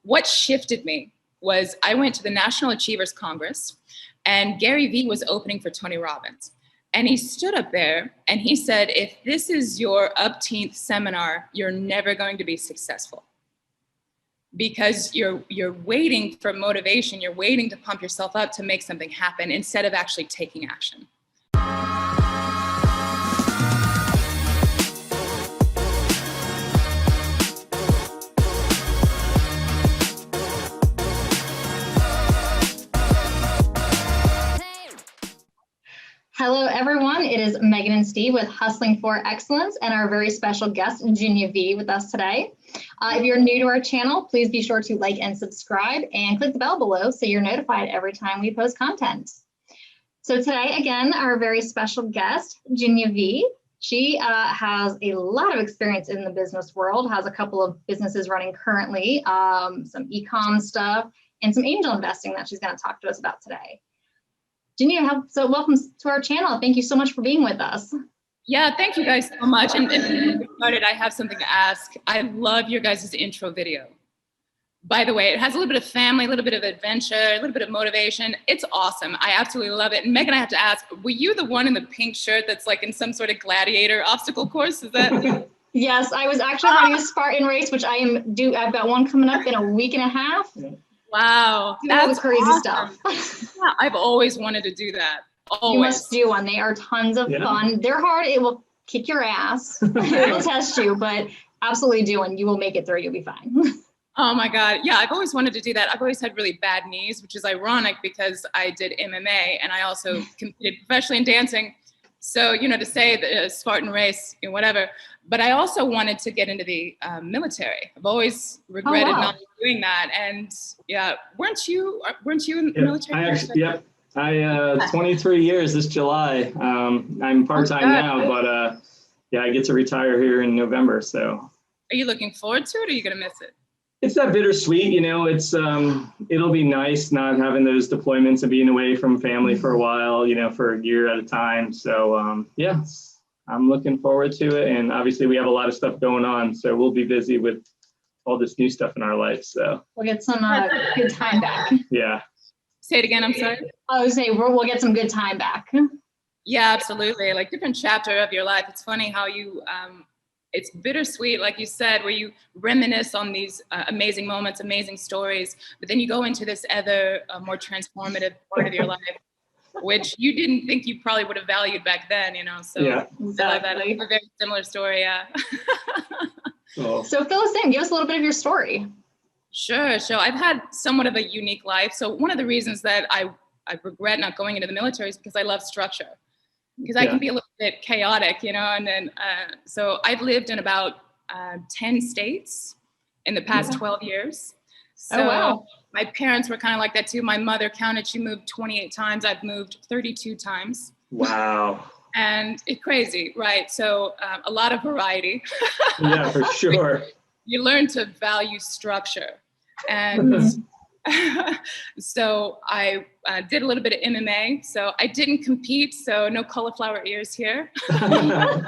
what shifted me was I went to the National Achievers Congress, and Gary V was opening for Tony Robbins. And he stood up there and he said, if this is your upteenth seminar, you're never going to be successful. Because you're waiting for motivation, you're waiting to pump yourself up to make something happen instead of actually taking action. Hello, everyone. It is Megan and Steve with Hustling for Excellence and our very special guest, Ginia V, with us today. If you're new to our channel, please be sure to like and subscribe and click the bell below so you're notified every time we post content. So today, again, our very special guest, Ginia V. She has a lot of experience in the business world, has a couple of businesses running currently, some e-com stuff, and some angel investing that she's going to talk to us about today. Ginia, so welcome to our channel. Thank you so much for being with us. Yeah, thank you guys so much. And before we started, I have something to ask. I love your guys' intro video. By the way, it has a little bit of family, a little bit of adventure, a little bit of motivation. It's awesome. I absolutely love it. And Megan, I have to ask, were you the one in the pink shirt that's like in some sort of gladiator obstacle course? Is that? Yes, I was actually running a Spartan race, which I've got one coming up in a week and a half. Wow, that's crazy awesome stuff. Yeah, I've always wanted to do that. Always. You must do one. They are tons of fun. They're hard. It will kick your ass. It will test you, but absolutely do one. You will make it through. You'll be fine. Oh my God. Yeah, I've always wanted to do that. I've always had really bad knees, which is ironic because I did MMA and I also competed professionally in dancing. So, you know, to say the Spartan race, you know, whatever. But I also wanted to get into the military. I've always regretted not doing that. And yeah, weren't you in the military? I 23 years this July. I'm part-time now, but yeah, I get to retire here in November. So are you looking forward to it or are you going to miss it? It's that bittersweet, you know, it's it'll be nice not having those deployments and being away from family for a while, you know, for a year at a time. So yeah, I'm looking forward to it. And obviously we have a lot of stuff going on, so we'll be busy with all this new stuff in our life. So we'll get some good time back. Yeah. Say it again, I'm sorry. I was saying we'll get some good time back. Yeah, absolutely. Like different chapter of your life. It's funny how you, it's bittersweet, like you said, where you reminisce on these amazing moments, amazing stories, but then you go into this other more transformative part of your life, which you didn't think you probably would have valued back then, you know? So yeah, exactly. A very similar story, yeah. Cool. So fill us in, give us a little bit of your story. Sure. So I've had somewhat of a unique life. So one of the reasons that I regret not going into the military is because I love structure. Because I can be a little bit chaotic, you know, and then, so I've lived in about 10 states in the past 12 years. So wow. My parents were kind of like that too. My mother counted, she moved 28 times. I've moved 32 times. Wow. And it's crazy, right? So a lot of variety. Yeah, for sure. You learn to value structure. And so I did a little bit of MMA. So I didn't compete, so no cauliflower ears here. But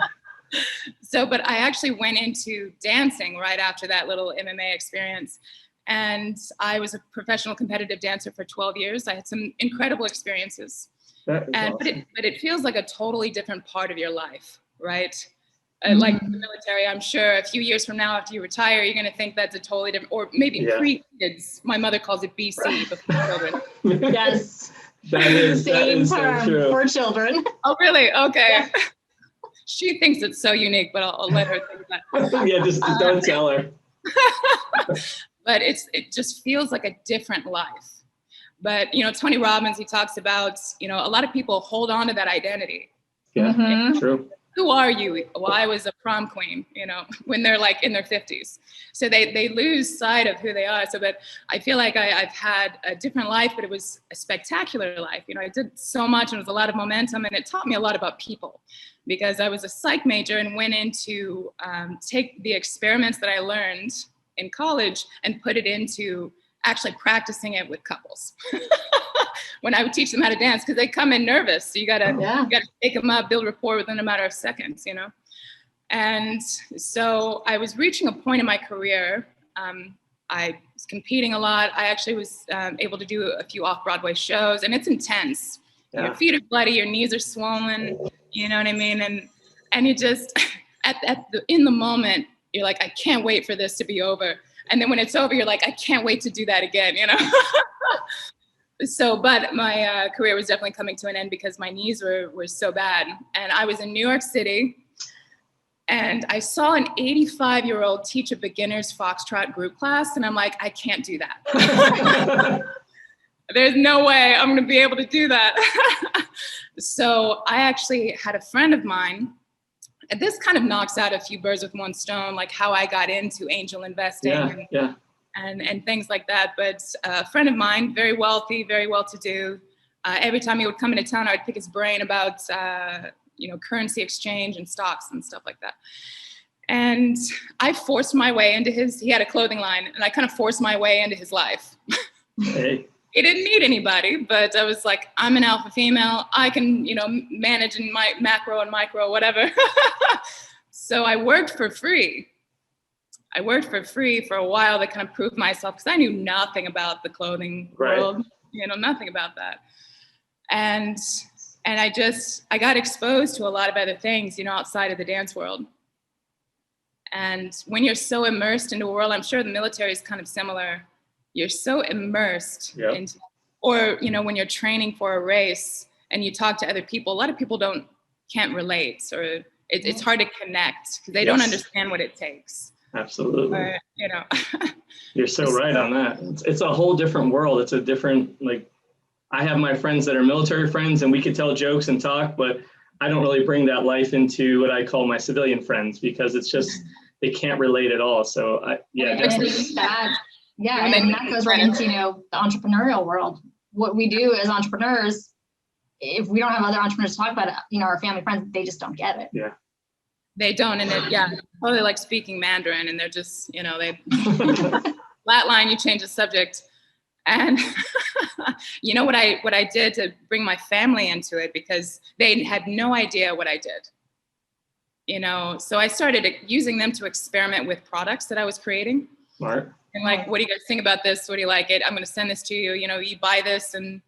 I actually went into dancing right after that little MMA experience. And I was a professional competitive dancer for 12 years. I had some incredible experiences. Awesome. But it feels like a totally different part of your life, right? Like the military, I'm sure a few years from now after you retire, you're going to think that's a totally different, or maybe pre-kids. My mother calls it BC, before children. Yes. That is term so true. For children. Oh, really? Okay. Yeah. She thinks it's so unique, but I'll let her think that. Yeah, just don't tell her. But it just feels like a different life. But, you know, Tony Robbins, he talks about, you know, a lot of people hold on to that identity. Yeah, true. Who are you? Well, I was a prom queen, you know, when they're like in their 50s. So they lose sight of who they are. So, but I feel like I've had a different life, but it was a spectacular life. You know, I did so much and it was a lot of momentum, and it taught me a lot about people because I was a psych major and went in to take the experiments that I learned in college and put it into actually practicing it with couples. When I would teach them how to dance, because they come in nervous. So you gotta take them up, build rapport within a matter of seconds, you know? And so I was reaching a point in my career. I was competing a lot. I actually was able to do a few off-Broadway shows, and it's intense. Yeah. Your feet are bloody, your knees are swollen, you know what I mean? And you just, in the moment, you're like, I can't wait for this to be over. And then when it's over, you're like, I can't wait to do that again, you know? So, but my career was definitely coming to an end because my knees were so bad. And I was in New York City, and I saw an 85-year-old teach a beginner's foxtrot group class, and I'm like, I can't do that. There's no way I'm gonna be able to do that. So I actually had a friend of mine, and this kind of knocks out a few birds with one stone, like how I got into angel investing and things like that. But a friend of mine, very wealthy, very well-to-do, every time he would come into town, I would pick his brain about currency exchange and stocks and stuff like that. And I forced my way into he had a clothing line, and I kind of forced my way into his life. Hey. He didn't need anybody, but I was like, I'm an alpha female. I can, manage in my macro and micro, whatever. So I worked for free. I worked for free for a while to kind of prove myself, because I knew nothing about the clothing world, nothing about that. And I got exposed to a lot of other things, outside of the dance world. And when you're so immersed into a world, I'm sure the military is kind of similar. You're so immersed into, or, when you're training for a race and you talk to other people, a lot of people can't relate, or it's hard to connect because they don't understand what it takes. Absolutely. Or, You're so right on that. It's a whole different world. It's a different, I have my friends that are military friends, and we could tell jokes and talk, but I don't really bring that life into what I call my civilian friends, because it's just, they can't relate at all. So definitely. Yeah, and that goes right into, the entrepreneurial world. What we do as entrepreneurs, if we don't have other entrepreneurs to talk about it, our family friends, they just don't get it. Yeah. They don't, and totally like speaking Mandarin, and they're just, they flatline, you change the subject. And what I did to bring my family into it, because they had no idea what I did. So I started using them to experiment with products that I was creating. Smart. And what do you guys think about this? What do you like it? I'm going to send this to you. You buy this and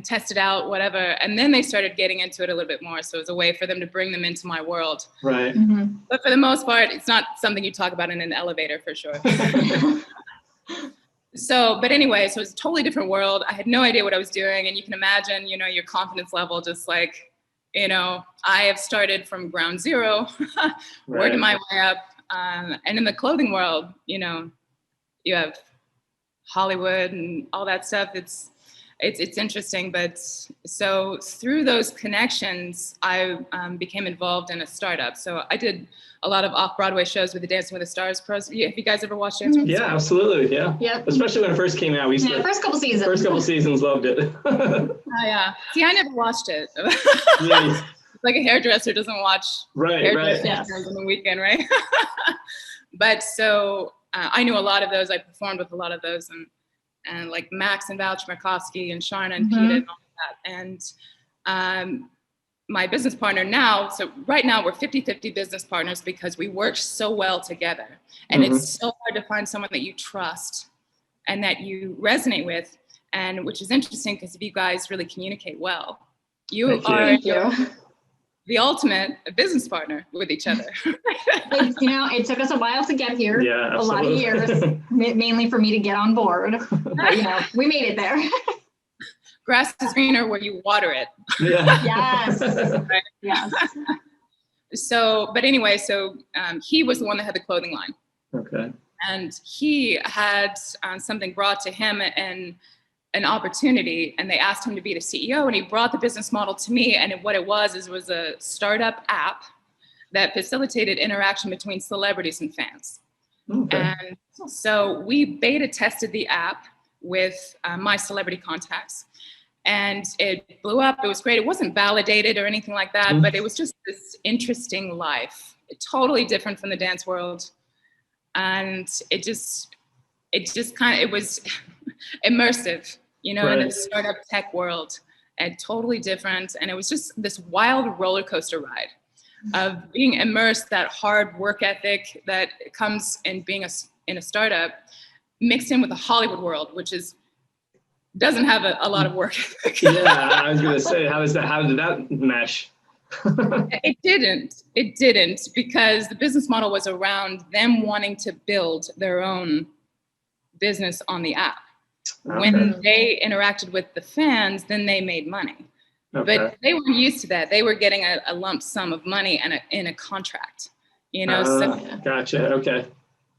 test it out, whatever. And then they started getting into it a little bit more. So it was a way for them to bring them into my world. Right. Mm-hmm. But for the most part, it's not something you talk about in an elevator, for sure. But anyway, so it's a totally different world. I had no idea what I was doing. And you can imagine, your confidence level, just like, I have started from ground zero, working my way up. And in the clothing world, you have Hollywood and all that stuff. It's interesting, but so through those connections, I became involved in a startup. So I did a lot of off-Broadway shows with the Dancing with the Stars pros. Have you guys ever watched Dancing with the Stars? Yeah, absolutely. Yeah. Yep. Especially when it first came out. First couple seasons Loved it. Oh, yeah. See, I never watched it. Yeah. Like a hairdresser doesn't watch hairdresser Yes. on the weekend, right? But so I knew a lot of those. I performed with a lot of those, and like Max and Val Chmerkovsky and Sharna and Peta and all that. And my business partner now, so right now we're 50-50 business partners because we work so well together. And it's so hard to find someone that you trust and that you resonate with. And which is interesting because if you guys really communicate well, you are the ultimate business partner with each other. It took us a while to get here. Yeah, a lot of years, mainly for me to get on board. But, we made it there. Grass is greener where you water it. Yeah. Yes. Right? Yes. So, but anyway, he was the one that had the clothing line. Okay. And he had something brought to him and an opportunity, and they asked him to be the CEO, and he brought the business model to me. And what it was a startup app that facilitated interaction between celebrities and fans. Okay. And so we beta tested the app with my celebrity contacts, and it blew up. It was great. It wasn't validated or anything like that, but it was just this interesting life, totally different from the dance world. And it was immersive, in the startup tech world, and totally different. And it was just this wild roller coaster ride of being immersed, that hard work ethic that comes in being in a startup, mixed in with the Hollywood world, which doesn't have a lot of work. Yeah, I was gonna say, how did that mesh? It didn't, because the business model was around them wanting to build their own business on the app. Okay. When they interacted with the fans, then they made money. Okay. But they weren't used to that. They were getting a lump sum of money and in a contract, you know. Gotcha. Okay.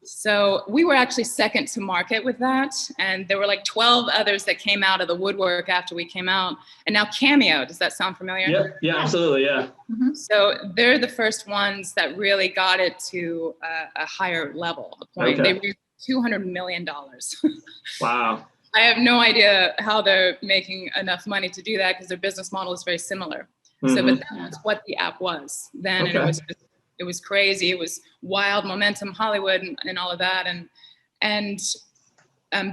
So we were actually second to market with that. And there were like 12 others that came out of the woodwork after we came out. And now Cameo, does that sound familiar? Yep. Yeah, absolutely. Yeah. Mm-hmm. So they're the first ones that really got it to a higher level, a point. Okay. They raised $200 million. Wow. I have no idea how they're making enough money to do that, because their business model is very similar. Mm-hmm. So, but that's what the app was then. Okay. And it was crazy. It was wild momentum, Hollywood and all of that. And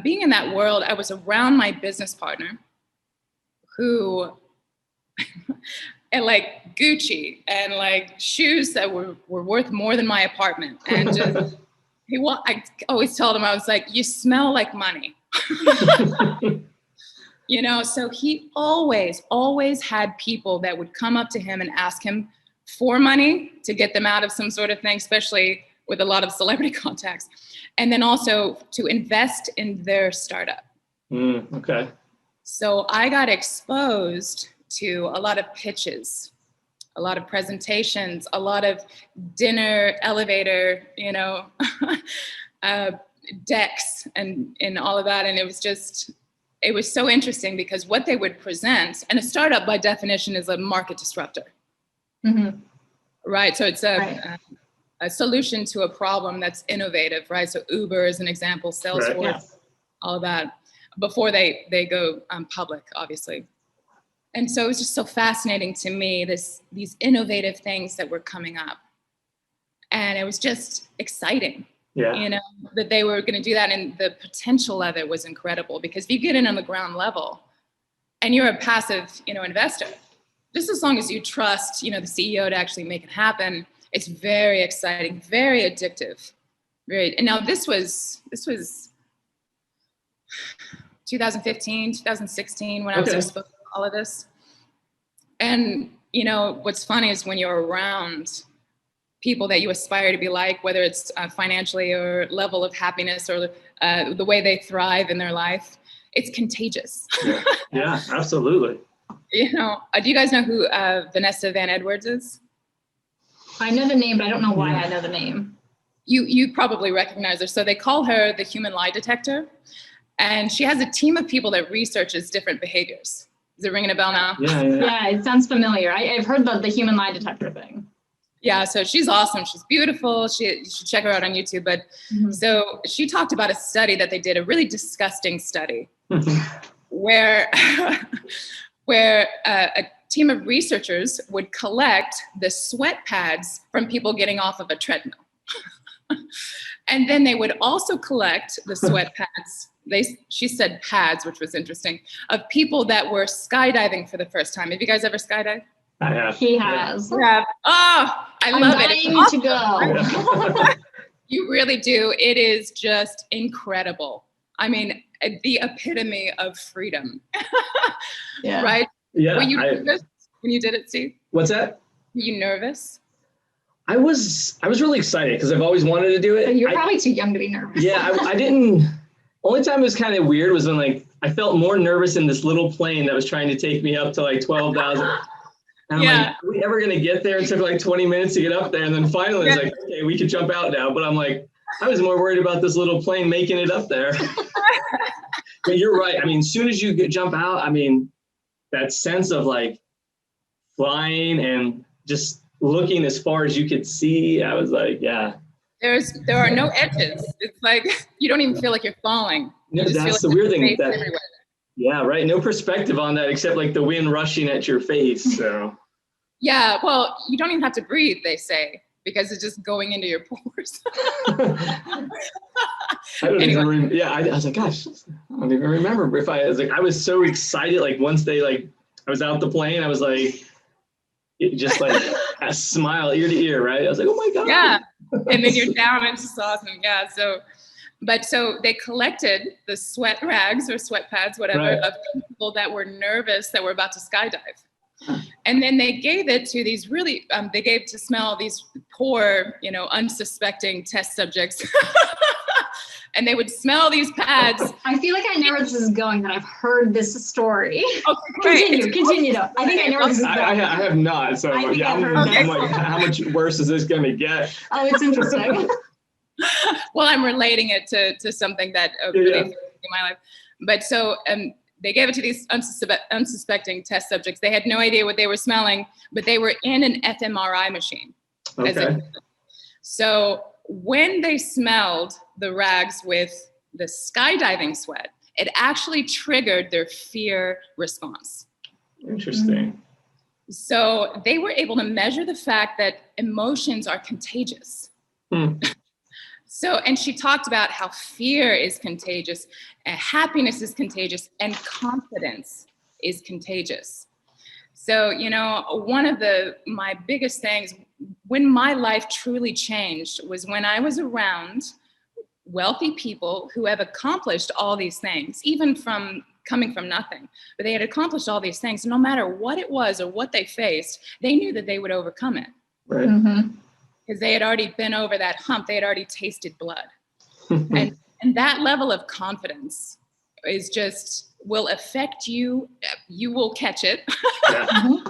being in that world, I was around my business partner who and like Gucci and like shoes that were worth more than my apartment. And just, I always told him, I was like, you smell like money. You know, so he always had people that would come up to him and ask him for money to get them out of some sort of thing, especially with a lot of celebrity contacts. And then also to invest in their startup. Okay. So I got exposed to a lot of pitches, a lot of presentations, a lot of dinner, elevator, you know, decks and all of that. And it was so interesting, because what they would present, and a startup by definition is a market disruptor. Mm-hmm. Right. So it's a solution to a problem that's innovative, right? So Uber is an example, Salesforce, Right. Yeah. all of that, before they go public, obviously. And so it was just so fascinating to me, these innovative things that were coming up. And it was just exciting, you know, that they were going to do that. And the potential of it was incredible, because if you get in on the ground level and you're a passive, you know, investor, just as long as you trust, you know, the CEO to actually make it happen, it's very exciting, very addictive. Right. And now this was 2015, 2016, when I was exposed to all of this. And, you know, what's funny is when you're around people that you aspire to be like, whether it's financially or level of happiness or the way they thrive in their life, it's contagious. Yeah, absolutely. You know, do you guys know who Vanessa Van Edwards is? I know the name, but I don't know why I know the name. You probably recognize her. So they call her the human lie detector. And she has a team of people that researches different behaviors. Is it ringing a bell now? Yeah, it sounds familiar. I've heard the human lie detector thing. Yeah, so she's awesome. She's beautiful. You should check her out on YouTube. But so she talked about a study that they did, a really disgusting study, where a team of researchers would collect the sweat pads from people getting off of a treadmill. And then they would also collect the sweat pads. She said pads, which was interesting, of people that were skydiving for the first time. Have you guys ever skydived? I have. He has. Yeah. Oh, I love it. I'm dying to go. You really do. It is just incredible. I mean, the epitome of freedom. Yeah. Right? Yeah. Were you nervous when you did it, Steve? What's that? Were you nervous? I was really excited, because I've always wanted to do it. You're probably too young to be nervous. Yeah, I didn't. Only time it was kind of weird was when, like, I felt more nervous in this little plane that was trying to take me up to like 12,000. And I'm like, are we ever going to get there? It took like 20 minutes to get up there. And then finally it's like, okay, we could jump out now. But I'm like, I was more worried about this little plane making it up there. But you're right. I mean, as soon as you jump out, I mean, that sense of like flying and just looking as far as you could see, I was like, yeah. There are no edges. It's like, you don't even feel like you're falling. No, that's the weird thing. Yeah, right. No perspective on that except like the wind rushing at your face. So. Yeah, well, you don't even have to breathe, they say, because it's just going into your pores. I was like, gosh, I don't even remember if I was so excited. Like once I was out the plane, I was like, it just like a smile ear to ear, right? I was like, oh my God. Yeah. And then you're down, and it's just awesome. Yeah. So But so they collected the sweat rags or sweat pads, whatever, of people that were nervous that were about to skydive. And then they gave it to these really, they gave to smell these poor, unsuspecting test subjects. And they would smell these pads. I feel like I know where this is going, that I've heard this story. Okay, Continue though. I think I know where this is going. I have not. So I'm like, how much worse is this going to get? Oh, it's interesting. Well, I'm relating it to something that really in my life. But so they gave it to these unsuspecting test subjects. They had no idea what they were smelling, but they were in an fMRI machine. Okay. So when they smelled the rags with the skydiving sweat, it actually triggered their fear response. Interesting. So they were able to measure the fact that emotions are contagious. So, and she talked about how fear is contagious, and happiness is contagious, and confidence is contagious. So, one of my biggest things when my life truly changed was when I was around wealthy people who have accomplished all these things, even from coming from nothing, but they had accomplished all these things. No matter what it was or what they faced, they knew that they would overcome it. Right. Because they had already been over that hump. They had already tasted blood. and that level of confidence is just will affect you. You will catch it.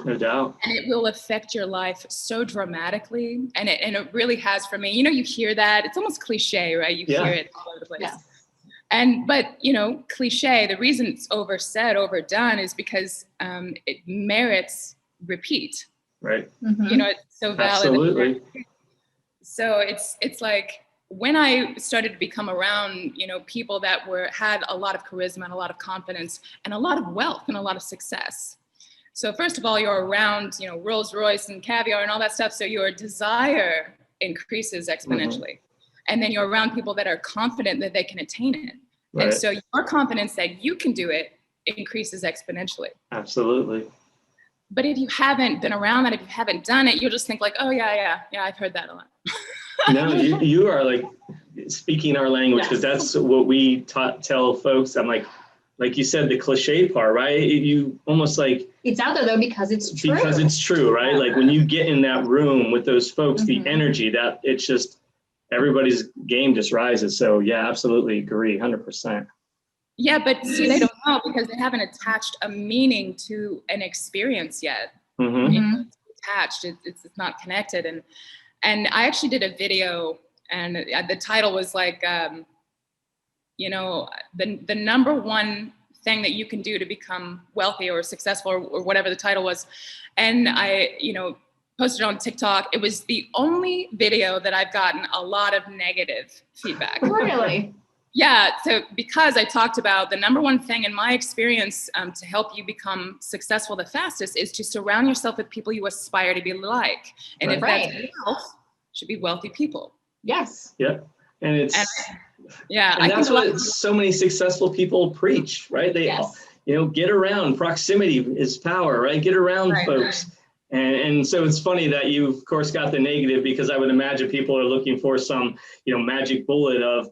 No doubt. And it will affect your life so dramatically. And it really has for me. You hear that. It's almost cliche, right? You hear it all over the place. But cliche, the reason it's oversaid, overdone is because it merits repeat. Right. It's so valid. Absolutely. So it's like when I started to become around, people that had a lot of charisma and a lot of confidence and a lot of wealth and a lot of success. So first of all, you're around, Rolls Royce and caviar and all that stuff. So your desire increases exponentially. And then you're around people that are confident that they can attain it. Right. And so your confidence that you can do it increases exponentially. Absolutely. But if you haven't been around that, if you haven't done it, you'll just think like, oh yeah, I've heard that a lot. No, you are like speaking our language, because that's what we tell folks. I'm like you said, the cliche part, right? You almost like it's out there though because it's true. Because it's true, right? Like when you get in that room with those folks, the energy that it's just everybody's game just rises. So yeah, absolutely agree, 100%. Yeah, but see, they don't know because they haven't attached a meaning to an experience yet. It's attached, it's not connected. And I actually did a video, and the title was like, the number one thing that you can do to become wealthy or successful or whatever the title was. And I, posted on TikTok. It was the only video that I've gotten a lot of negative feedback. Really? Yeah. So because I talked about the number one thing in my experience to help you become successful the fastest is to surround yourself with people you aspire to be like. And if that's wealth, should be wealthy people. Yes. Yeah. And it's, and that's what so many successful people preach, right? They, get around. Proximity is power, right? Get around folks. And so it's funny that you, of course, got the negative, because I would imagine people are looking for some, magic bullet of,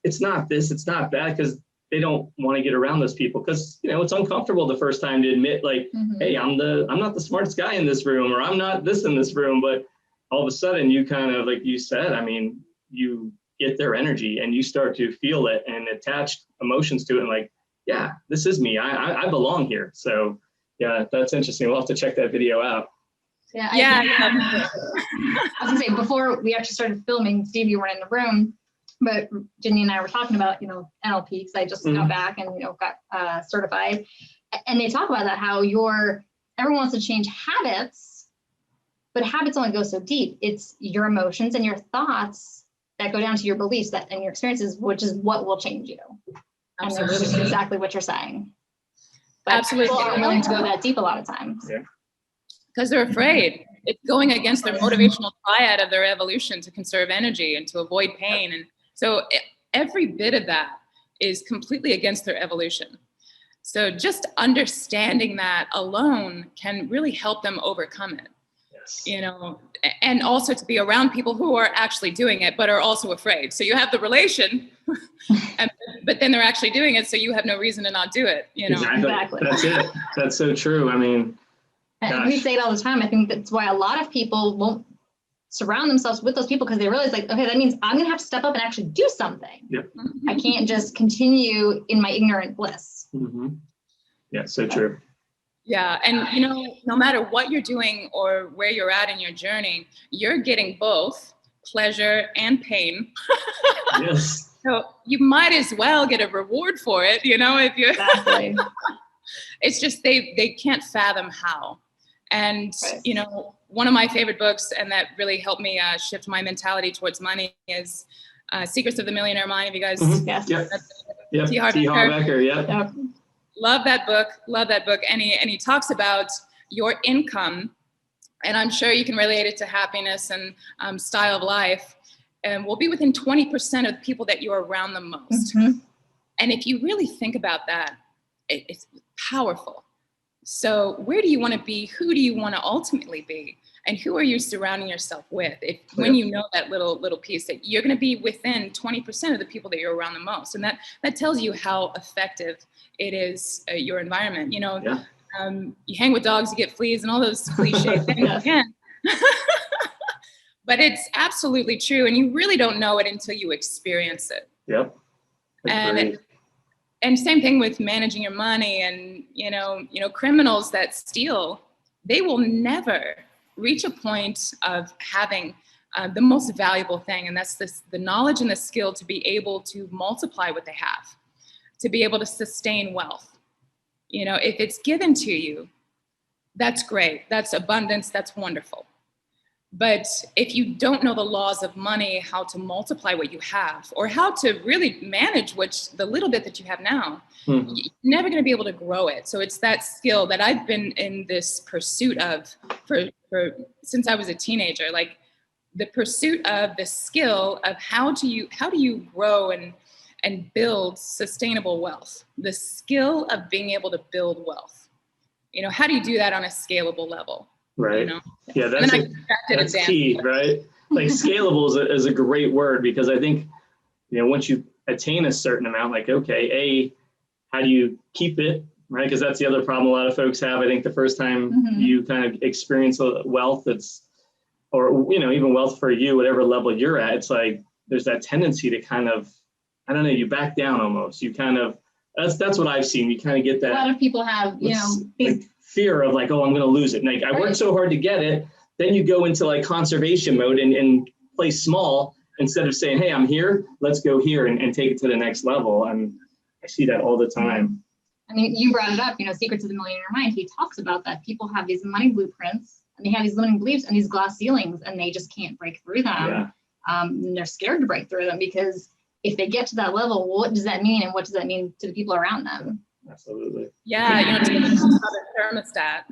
it's not this, it's not that, because they don't want to get around those people, because, it's uncomfortable the first time to admit, like, hey, I'm not the smartest guy in this room, or I'm not this in this room. But all of a sudden you kind of, like you said, you get their energy and you start to feel it and attach emotions to it. And like, yeah, this is me. I belong here. So yeah, that's interesting. We'll have to check that video out. I was gonna say, before we actually started filming, Steve, you weren't in the room, but Ginia and I were talking about, NLP, because I just got back and, got certified. And they talk about that, how everyone wants to change habits, but habits only go so deep. It's your emotions and your thoughts that go down to your beliefs and your experiences, which is what will change you. Absolutely. And that's exactly what you're saying. But absolutely. People aren't willing to go that deep a lot of times. Yeah. Because they're afraid. It's going against their motivational triad of their evolution to conserve energy and to avoid pain. And so every bit of that is completely against their evolution. So just understanding that alone can really help them overcome it. you know, and also to be around people who are actually doing it, but are also afraid. So you have the relation, but then they're actually doing it. So you have no reason to not do it, you know? Exactly. That's it. That's so true. I mean, and we say it all the time. I think that's why a lot of people won't surround themselves with those people, because they realize, like, okay, that means I'm going to have to step up and actually do something. Yep. I can't just continue in my ignorant bliss. Mm-hmm. Yeah, so true. Yeah. And, you know, no matter what you're doing or where you're at in your journey, you're getting both pleasure and pain. Yes. So you might as well get a reward for it, you know, if you Exactly. It's just they can't fathom how. And, you know, one of my favorite books, and that really helped me shift my mentality towards money, is Secrets of the Millionaire Mind. Have you guys? Yes. Yep. T. Harv Eker. Yep. Love that book. Love that book. And he talks about your income, and I'm sure you can relate it to happiness and style of life, and will be within 20% of the people that you're around the most. Mm-hmm. And if you really think about that, it's powerful. So where do you want to be? Who do you want to ultimately be? And who are you surrounding yourself with? When you know that little piece, that you're going to be within 20% of the people that you're around the most. And that tells you how effective it is, your environment. You know, you hang with dogs, you get fleas, and all those cliche things again. But it's absolutely true. And you really don't know it until you experience it. Yep. And same thing with managing your money. And, you know, criminals that steal, they will never reach a point of having the most valuable thing. And that's the knowledge and the skill to be able to multiply what they have, to be able to sustain wealth. You know, if it's given to you, that's great. That's abundance. That's wonderful. But if you don't know the laws of money, how to multiply what you have, or how to really manage the little bit that you have now, you're never going to be able to grow it. So it's that skill that I've been in this pursuit of for since I was a teenager, like the pursuit of the skill of how do you grow and build sustainable wealth, the skill of being able to build wealth. You know, how do you do that on a scalable level? Right. You know? Yeah, that's key, right? Like scalable is a great word, because I think, you know, once you attain a certain amount, like, okay, how do you keep it, right? Because that's the other problem a lot of folks have. I think the first time you kind of experience wealth, or, you know, even wealth for you, whatever level you're at, it's like there's that tendency to kind of, I don't know, you back down almost. You kind of, that's what I've seen. You kind of get that. A lot of people have, you know, like fear of like, oh, I'm going to lose it. And like, I worked so hard to get it. Then you go into like conservation mode and play small instead of saying, hey, I'm here, let's go here and take it to the next level. And I see that all the time. I mean, you brought it up, you know, Secrets of the Millionaire Mind. He talks about that. People have these money blueprints, and they have these limiting beliefs and these glass ceilings, and they just can't break through them. And they're scared to break through them, because if they get to that level, what does that mean? And what does that mean to the people around them? Absolutely. Yeah, you know, the thermostat.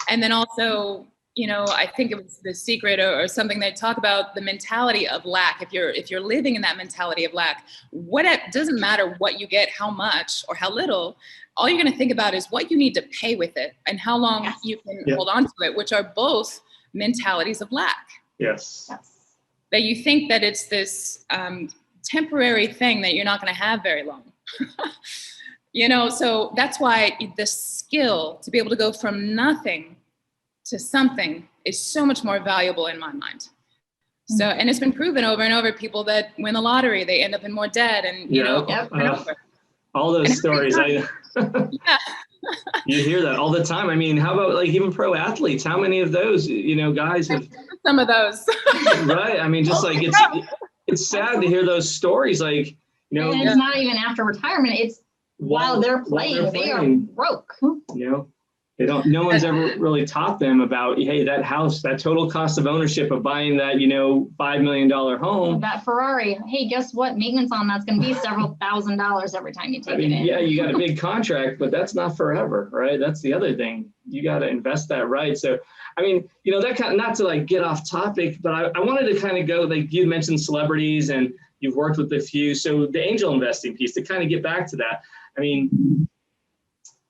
And then also, you know, I think it was The Secret or something, they talk about the mentality of lack. If you're living in that mentality of lack, it doesn't matter what you get, how much or how little, all you're going to think about is what you need to pay with it and how long you can hold on to it, which are both mentalities of lack. Yes. That you think that it's this temporary thing that you're not going to have very long. You know, so that's why the skill to be able to go from nothing to something is so much more valuable in my mind. So, and it's been proven over and over, people that win the lottery, they end up in more debt, and, you know, over and over. All those stories. You hear that all the time. I mean, how about like even pro athletes? How many of those, you know, guys have some of those? Right. I mean, just like it's sad to hear those stories. Like, you know, and it's not even after retirement. It's while they're playing, they are broke. You know, no one's ever really taught them about, hey, that house, that total cost of ownership of buying that, you know, $5 million home. That Ferrari, hey, guess what? Maintenance on that's going to be several $1,000s every time you take it in. Yeah, you got a big contract, but that's not forever, right? That's the other thing. You got to invest that right. So, I mean, you know, that kind of, not to like get off topic, but I wanted to kind of go, like you mentioned celebrities and you've worked with a few. So the angel investing piece, to kind of get back to that. I mean,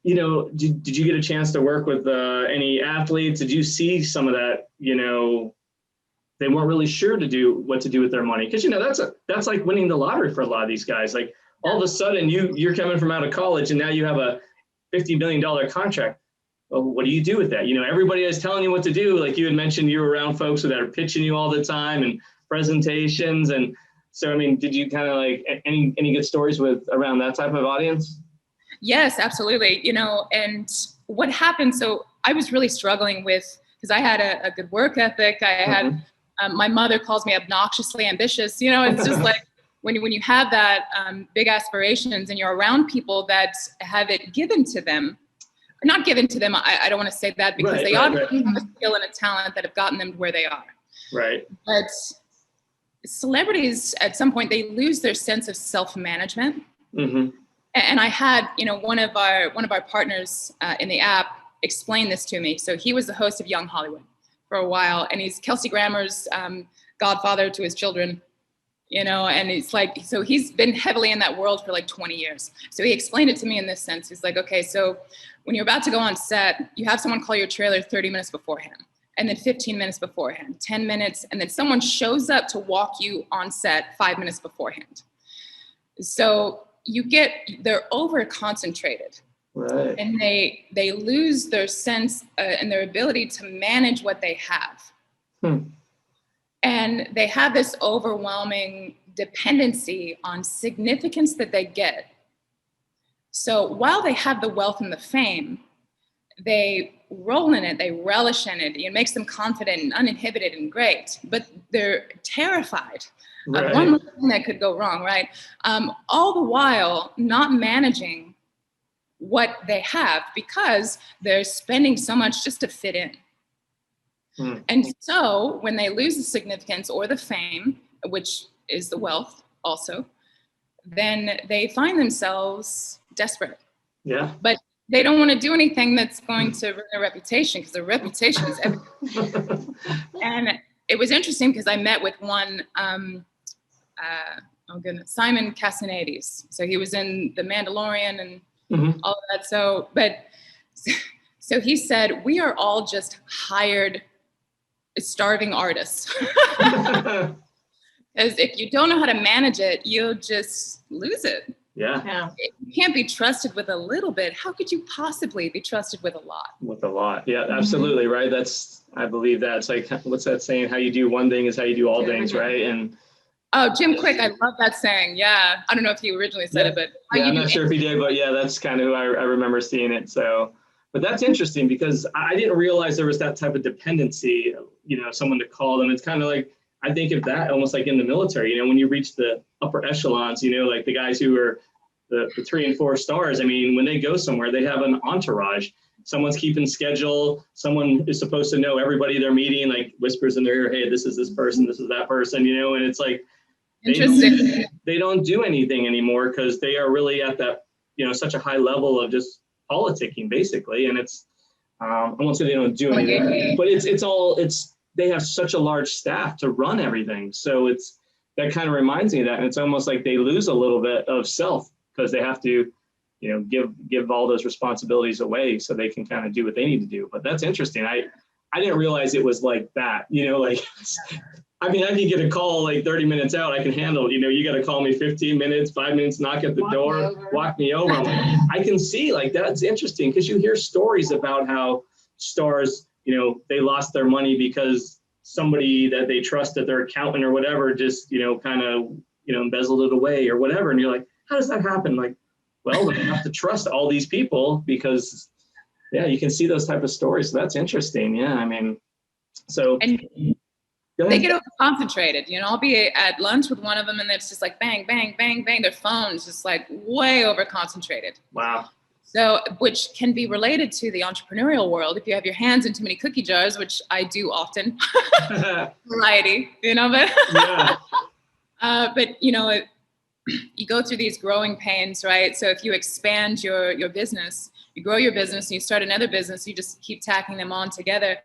you know, did you get a chance to work with any athletes? Did you see some of that, you know, they weren't really sure what to do with their money? Because, you know, that's like winning the lottery for a lot of these guys. Like all of a sudden you're coming from out of college and now you have a $50 million contract. Well, what do you do with that? You know, everybody is telling you what to do. Like you had mentioned, you were around folks that are pitching you all the time and presentations. And so, I mean, did you kind of like any good stories around that type of audience? Yes, absolutely. You know, and what happened, so I was really struggling with, because I had a good work ethic. I had, my mother calls me obnoxiously ambitious. You know, it's just like when you have that big aspirations and you're around people that have it given to them, or not given to them, I don't want to say that, because they obviously have a skill and a talent that have gotten them to where they are. Right. But celebrities, at some point, they lose their sense of self-management. Mm-hmm. And I had, you know, one of our partners in the app explain this to me. So he was the host of Young Hollywood for a while, and he's Kelsey Grammer's godfather to his children, you know, and it's like, so he's been heavily in that world for like 20 years. So he explained it to me in this sense. He's like, okay, so when you're about to go on set, you have someone call your trailer 30 minutes beforehand, and then 15 minutes beforehand, 10 minutes, and then someone shows up to walk you on set 5 minutes beforehand. So they're over concentrated, right? And they lose their sense and their ability to manage what they have. And they have this overwhelming dependency on significance that they get. So while they have the wealth and the fame, they roll in it, they relish in it. It makes them confident and uninhibited and great, but they're terrified of one thing that could go wrong, right? All the while not managing what they have because they're spending so much just to fit in. And so when they lose the significance or the fame, which is the wealth also, then they find themselves desperate. Yeah. But they don't want to do anything that's going to ruin their reputation, because their reputation is everything. And it was interesting because I met with one, Simon Cassanides. So he was in The Mandalorian and all of that. So he said, we are all just hired starving artists. Because if you don't know how to manage it, you'll just lose it. Yeah. You can't be trusted with a little bit. How could you possibly be trusted with a lot? With a lot. Yeah, absolutely. Right. I believe that's like, what's that saying? How you do one thing is how you do all things. Right. And Jim Quick, I love that saying. Yeah. I don't know if he originally said it, but I'm not sure if he did, but yeah, that's kind of who I remember seeing it. So, but that's interesting because I didn't realize there was that type of dependency, you know, someone to call them. It's kind of like, I think of that almost like in the military, you know, when you reach the upper echelons, you know, like the guys who are the 3 and 4 stars. I mean, when they go somewhere, they have an entourage. Someone's keeping schedule. Someone is supposed to know everybody they're meeting, like whispers in their ear, hey, this is this person, this is that person, you know, and it's like, they don't do anything anymore because they are really at that, you know, such a high level of just politicking basically. And it's, I won't say they don't do anything, but they have such a large staff to run everything. So that kind of reminds me of that. And it's almost like they lose a little bit of self because they have to, you know, give all those responsibilities away so they can kind of do what they need to do. But that's interesting. I didn't realize it was like that, you know, like, I mean, I can get a call like 30 minutes out, I can handle, you know, you got to call me 15 minutes, 5 minutes, knock at the door, walk me over. I can see like, that's interesting because you hear stories about how stars, you know, they lost their money because somebody that they trusted, their accountant or whatever, just, you know, kind of, you know, embezzled it away or whatever. And you're like, how does that happen? Like, well, they have to trust all these people because, yeah, you can see those type of stories. So that's interesting. Yeah, I mean, so. And they get over concentrated. You know, I'll be at lunch with one of them and it's just like bang, bang, bang, bang. Their phone's just like way over concentrated. Wow. So, which can be related to the entrepreneurial world. If you have your hands in too many cookie jars, which I do often, variety, you know, but, but you know, you go through these growing pains, right? So if you expand your business, you grow your business and you start another business, you just keep tacking them on together.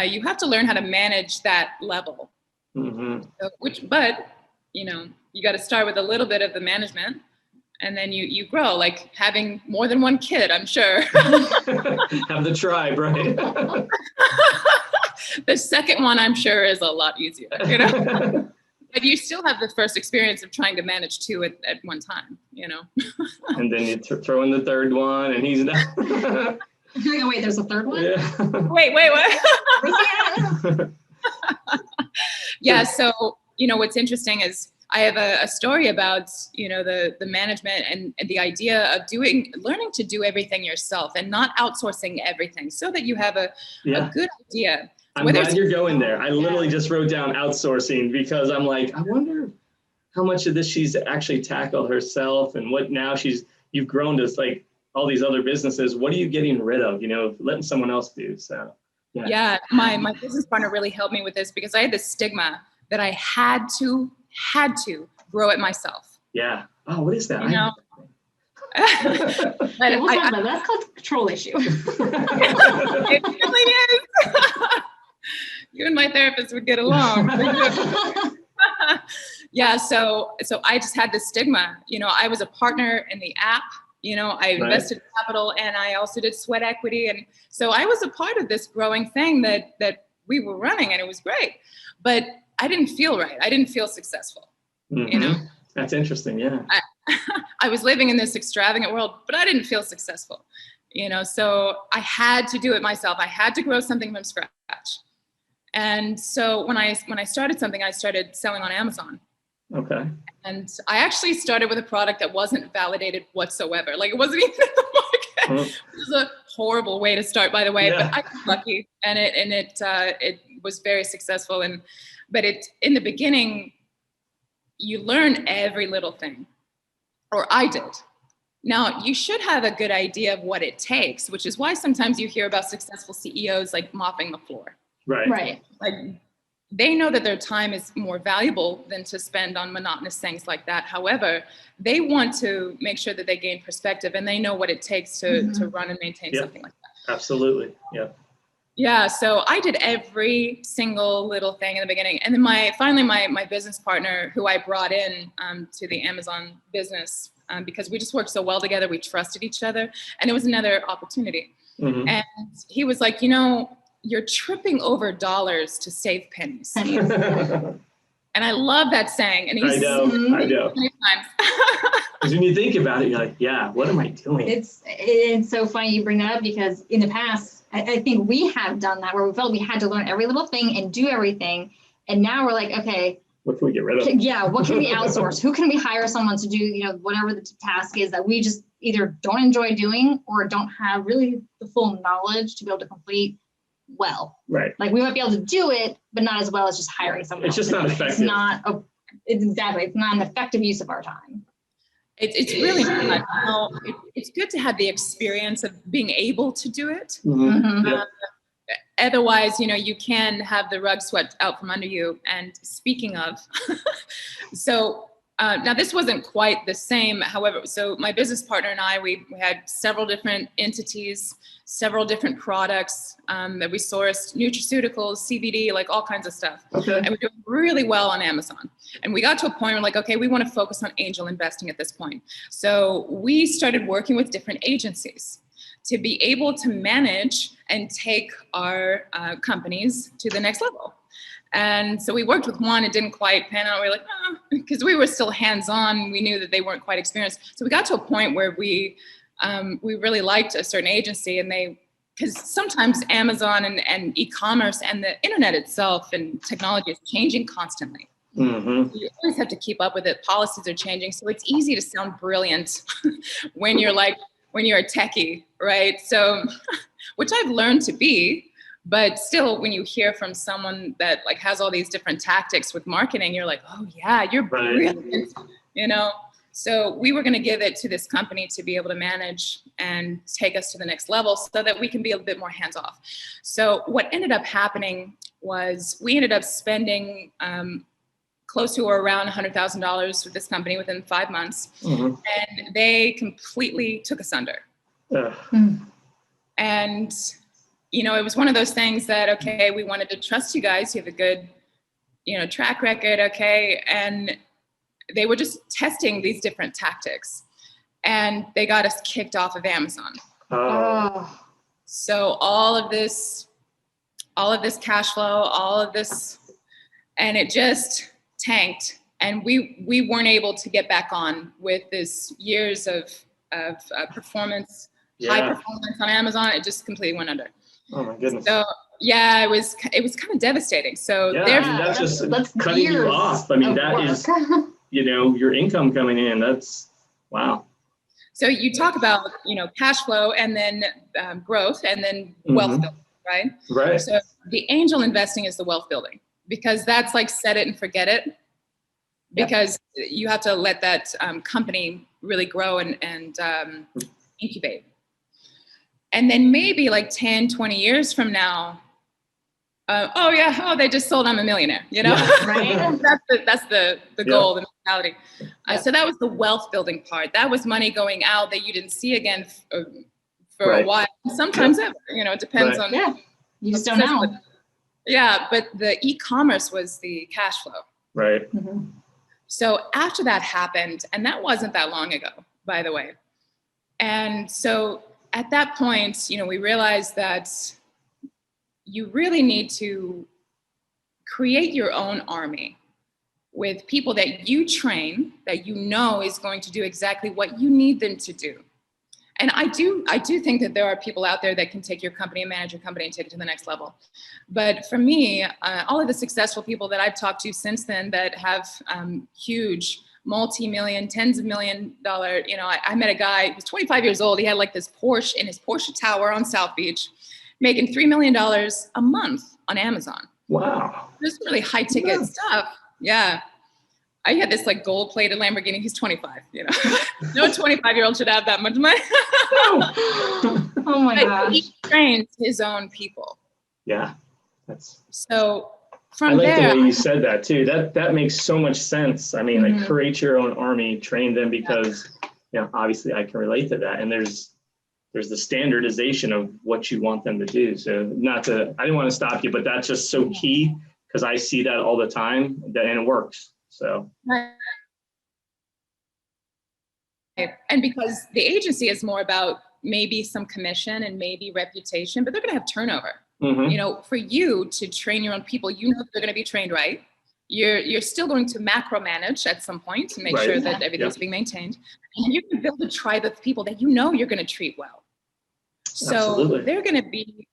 You have to learn how to manage that level, but, you know, you got to start with a little bit of the management and then you grow, like having more than one kid, I'm sure. Have the tribe, right? The second one, I'm sure, is a lot easier, you know. But you still have the first experience of trying to manage two at one time, you know. And then you throw in the third one, and he's not. Oh, wait, there's a third one? Yeah. Wait, what? Yeah, so, you know, what's interesting is I have a story about, you know, the management and the idea of learning to do everything yourself and not outsourcing everything, so that you have a good idea. I'm glad you're going there. I literally just wrote down outsourcing, because I'm like, I wonder how much of this she's actually tackled herself, and what now you've grown to like all these other businesses. What are you getting rid of, you know, letting someone else do? So yeah, my business partner really helped me with this, because I had this stigma that I had to grow it myself. Yeah. Oh, what is that? You know? But we'll talk about that. That's called a control issue. It really is. You and my therapist would get along. Yeah, so I just had this stigma. You know, I was a partner in the app. You know, I invested capital, and I also did sweat equity, and so I was a part of this growing thing that we were running, and it was great. But I didn't feel right. I didn't feel successful. Mm-hmm. You know, that's interesting. Yeah, I was living in this extravagant world, but I didn't feel successful. You know, so I had to do it myself. I had to grow something from scratch. And so when I started something, I started selling on Amazon. Okay. And I actually started with a product that wasn't validated whatsoever. Like, it wasn't even in the market. It was a horrible way to start, by the way. Yeah. But I was lucky, and it was very successful. But in the beginning, you learn every little thing, or I did. Now, you should have a good idea of what it takes, which is why sometimes you hear about successful CEOs like mopping the floor. Right. Like, they know that their time is more valuable than to spend on monotonous things like that. However, they want to make sure that they gain perspective, and they know what it takes to run and maintain something like that. Absolutely. Yeah. Yeah. So I did every single little thing in the beginning. And then finally my business partner, who I brought in to the Amazon business, because we just worked so well together, we trusted each other, and it was another opportunity. Mm-hmm. And he was like, you know, you're tripping over dollars to save pennies. And I love that saying. And I know. Many times. Because when you think about it, you're like, yeah, what am I doing? It's so funny you bring that up, because in the past, I think we have done that, where we felt we had to learn every little thing and do everything. And now we're like, okay, what can we get rid of? Yeah, what can we outsource? Who can we hire someone to do, you know, whatever the task is that we just either don't enjoy doing or don't have really the full knowledge to be able to complete well. Right. Like, we might be able to do it, but not as well as just hiring someone. It's just not effective. It's not an effective use of our time. It's really not. It's good to have the experience of being able to do it. Mm-hmm. Otherwise, you know, you can have the rug swept out from under you. And speaking of, so now this wasn't quite the same. However, so my business partner and I, we had several different entities, several different products that we sourced, nutraceuticals, CBD, like all kinds of stuff. Okay. And we're doing really well on Amazon. And we got to a point where, like, okay, we want to focus on angel investing at this point. So we started working with different agencies to be able to manage and take our companies to the next level. And so we worked with one, it didn't quite pan out. We were like, because we were still hands-on. We knew that they weren't quite experienced. So we got to a point where we really liked a certain agency, and because sometimes Amazon and e-commerce and the internet itself and technology is changing constantly. Mm-hmm. You always have to keep up with it. Policies are changing. So it's easy to sound brilliant when you're a techie, right? So, which I've learned to be. But still, when you hear from someone that like has all these different tactics with marketing, you're like, oh yeah, you're brilliant, you know? So we were going to give it to this company to be able to manage and take us to the next level so that we can be a bit more hands off. So what ended up happening was we ended up spending close to or around $100,000 with this company within 5 months. Mm-hmm. And they completely took us under. And you know, it was one of those things that, okay, we wanted to trust you guys. You have a good, you know, track record. Okay. And they were just testing these different tactics. and they got us kicked off of Amazon. Oh. So all of this cash flow, all of this, and it just tanked. And we weren't able to get back on with this years of performance, high performance on Amazon. It just completely went under. Oh my goodness. So yeah, it was kind of devastating. So that's just cutting you off. I mean, that is, your income coming in. That's wow. So you talk about, cash flow and then growth and then wealth building, right? Right. So the angel investing is the wealth building, because that's like set it and forget it, because you have to let that company really grow and incubate. And then maybe like 10, 20 years from now, they just sold, I'm a millionaire, Right. That's the goal, the mentality. So that was the wealth building part. That was money going out that you didn't see again for a while. Sometimes ever, it depends on. Yeah, you just don't know. Yeah, but the e-commerce was the cash flow. Right. Mm-hmm. So after that happened, and that wasn't that long ago, by the way. And so at that point, we realized that you really need to create your own army with people that you train, that is going to do exactly what you need them to do. And I do think that there are people out there that can take your company and manage your company and take it to the next level. But for me, all of the successful people that I've talked to since then that have huge multi-million, tens of $1 million, I met a guy who was 25 years old. He had like this Porsche in his Porsche tower on South Beach, making $3 million a month on Amazon. Wow. This really high ticket stuff. Yeah. I had this like gold plated Lamborghini. He's 25, no 25-year-old should have that much money. Oh my gosh. He trains his own people. Yeah. So from I like there, the way you said that too. That makes so much sense. I mean, like create your own army, train them, because obviously I can relate to that. And there's the standardization of what you want them to do. So I didn't want to stop you, but that's just so key, because I see that all the time, and it works. So. And because the agency is more about maybe some commission and maybe reputation, but they're going to have turnover. Mm-hmm. For you to train your own people, they're going to be trained right. You're still going to macro manage at some point to make sure that everything's being maintained. And you're going to build a tribe of people that you're going to treat well. So Absolutely. they're going to be,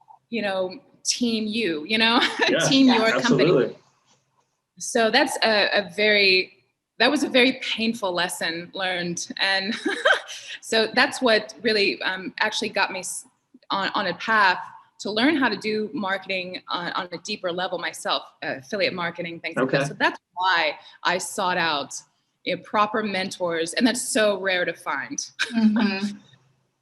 team you, team your company. So that's that was a very painful lesson learned. And so that's what really actually got me on a path to learn how to do marketing on a deeper level myself, affiliate marketing, things like that. So that's why I sought out proper mentors. And that's so rare to find. Mm-hmm.